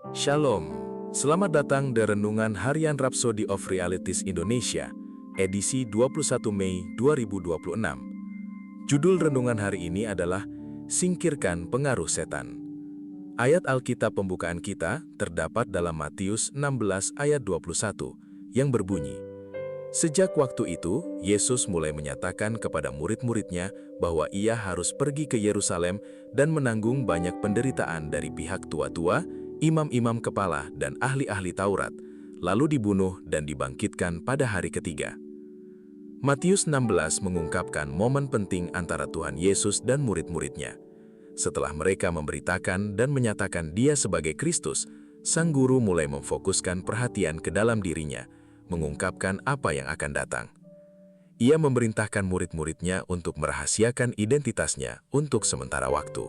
Shalom, selamat datang di Renungan Harian Rhapsody of Realities Indonesia, edisi 21 Mei 2026. Judul renungan hari ini adalah Singkirkan Pengaruh Setan. Ayat Alkitab pembukaan kita terdapat dalam Matius 16 ayat 21, yang berbunyi, "Sejak waktu itu, Yesus mulai menyatakan kepada murid-muridnya bahwa ia harus pergi ke Yerusalem dan menanggung banyak penderitaan dari pihak tua-tua, imam-imam kepala, dan ahli-ahli Taurat, lalu dibunuh dan dibangkitkan pada hari ketiga." Matius 16 mengungkapkan momen penting antara Tuhan Yesus dan murid-muridnya. Setelah mereka memberitakan dan menyatakan Dia sebagai Kristus, Sang Guru mulai memfokuskan perhatian ke dalam dirinya, mengungkapkan apa yang akan datang. Ia memerintahkan murid-muridnya untuk merahasiakan identitasnya untuk sementara waktu.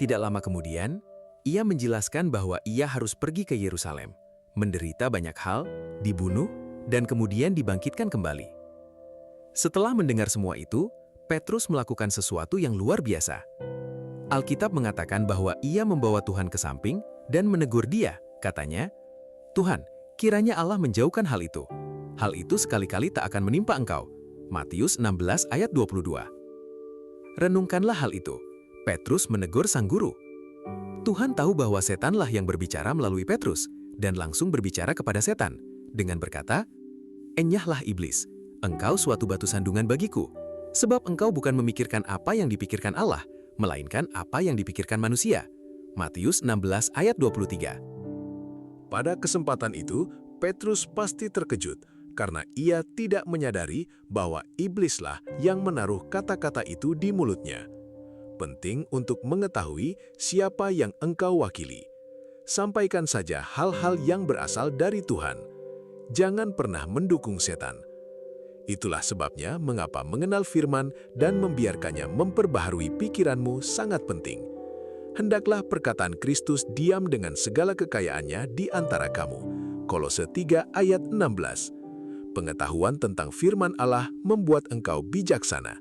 Tidak lama kemudian, ia menjelaskan bahwa ia harus pergi ke Yerusalem, menderita banyak hal, dibunuh, dan kemudian dibangkitkan kembali. Setelah mendengar semua itu, Petrus melakukan sesuatu yang luar biasa. Alkitab mengatakan bahwa ia membawa Tuhan ke samping dan menegur dia, katanya, "Tuhan, kiranya Allah menjauhkan hal itu. Hal itu sekali-kali tak akan menimpa engkau." Matius 16 ayat 22. Renungkanlah hal itu. Petrus menegur sang guru. Tuhan tahu bahwa setanlah yang berbicara melalui Petrus dan langsung berbicara kepada setan dengan berkata, "Enyahlah iblis, engkau suatu batu sandungan bagiku, sebab engkau bukan memikirkan apa yang dipikirkan Allah, melainkan apa yang dipikirkan manusia." Matius 16 ayat 23. Pada kesempatan itu, Petrus pasti terkejut karena ia tidak menyadari bahwa iblislah yang menaruh kata-kata itu di mulutnya. Penting untuk mengetahui siapa yang engkau wakili. Sampaikan saja hal-hal yang berasal dari Tuhan. Jangan pernah mendukung setan. Itulah sebabnya mengapa mengenal firman dan membiarkannya memperbaharui pikiranmu sangat penting. Hendaklah perkataan Kristus diam dengan segala kekayaannya di antara kamu. Kolose 3 ayat 16. Pengetahuan tentang firman Allah membuat engkau bijaksana.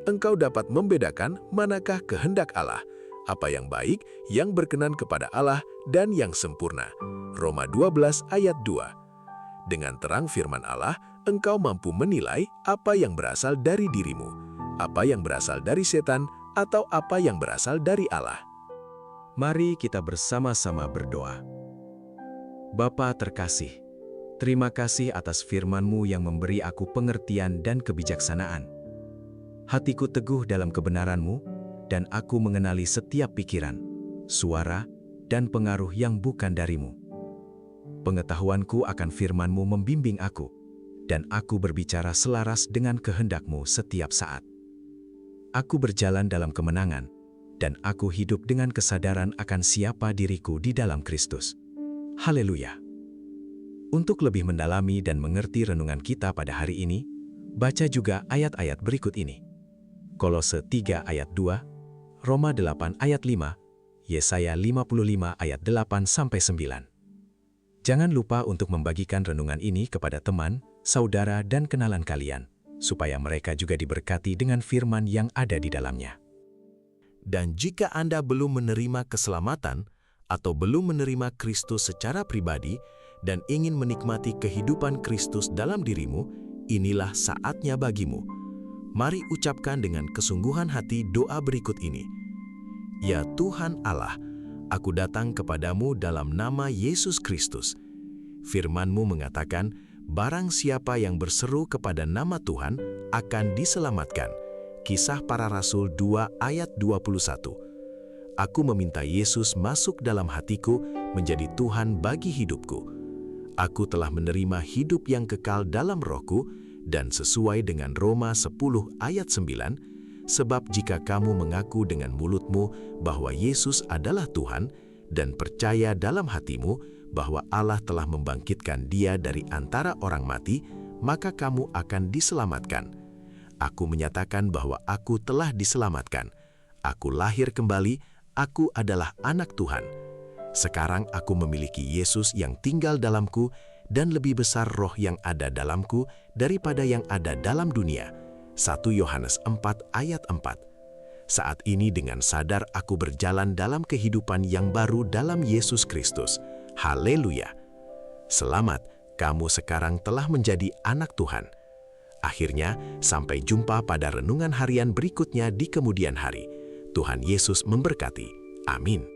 Engkau dapat membedakan manakah kehendak Allah, apa yang baik, yang berkenan kepada Allah, dan yang sempurna. Roma 12 ayat 2. Dengan terang firman Allah, engkau mampu menilai apa yang berasal dari dirimu, apa yang berasal dari setan, atau apa yang berasal dari Allah. Mari kita bersama-sama berdoa. Bapa terkasih, terima kasih atas firman-Mu yang memberi aku pengertian dan kebijaksanaan. Hatiku teguh dalam kebenaran-Mu, dan aku mengenali setiap pikiran, suara, dan pengaruh yang bukan dari-Mu. Pengetahuanku akan firman-Mu membimbing aku, dan aku berbicara selaras dengan kehendak-Mu setiap saat. Aku berjalan dalam kemenangan, dan aku hidup dengan kesadaran akan siapa diriku di dalam Kristus. Haleluya! Untuk lebih mendalami dan mengerti renungan kita pada hari ini, baca juga ayat-ayat berikut ini. Kolose 3 ayat 2, Roma 8 ayat 5, Yesaya 55 ayat 8-9. Jangan lupa untuk membagikan renungan ini kepada teman, saudara, dan kenalan kalian, supaya mereka juga diberkati dengan firman yang ada di dalamnya. Dan jika Anda belum menerima keselamatan atau belum menerima Kristus secara pribadi dan ingin menikmati kehidupan Kristus dalam dirimu, inilah saatnya bagimu. Mari ucapkan dengan kesungguhan hati doa berikut ini. Ya Tuhan Allah, aku datang kepadamu dalam nama Yesus Kristus. Firman-Mu mengatakan, barang siapa yang berseru kepada nama Tuhan akan diselamatkan. Kisah Para Rasul 2 ayat 21. Aku meminta Yesus masuk dalam hatiku menjadi Tuhan bagi hidupku. Aku telah menerima hidup yang kekal dalam Roh-Ku, dan sesuai dengan Roma 10 ayat 9, sebab jika kamu mengaku dengan mulutmu bahwa Yesus adalah Tuhan dan percaya dalam hatimu bahwa Allah telah membangkitkan Dia dari antara orang mati, maka kamu akan diselamatkan. Aku menyatakan bahwa aku telah diselamatkan. Aku lahir kembali, aku adalah anak Tuhan. Sekarang aku memiliki Yesus yang tinggal dalamku, dan lebih besar roh yang ada dalamku daripada yang ada dalam dunia. 1 Yohanes 4 ayat 4. Saat ini dengan sadar aku berjalan dalam kehidupan yang baru dalam Yesus Kristus. Haleluya! Selamat, kamu sekarang telah menjadi anak Tuhan. Akhirnya, sampai jumpa pada renungan harian berikutnya di kemudian hari. Tuhan Yesus memberkati. Amin.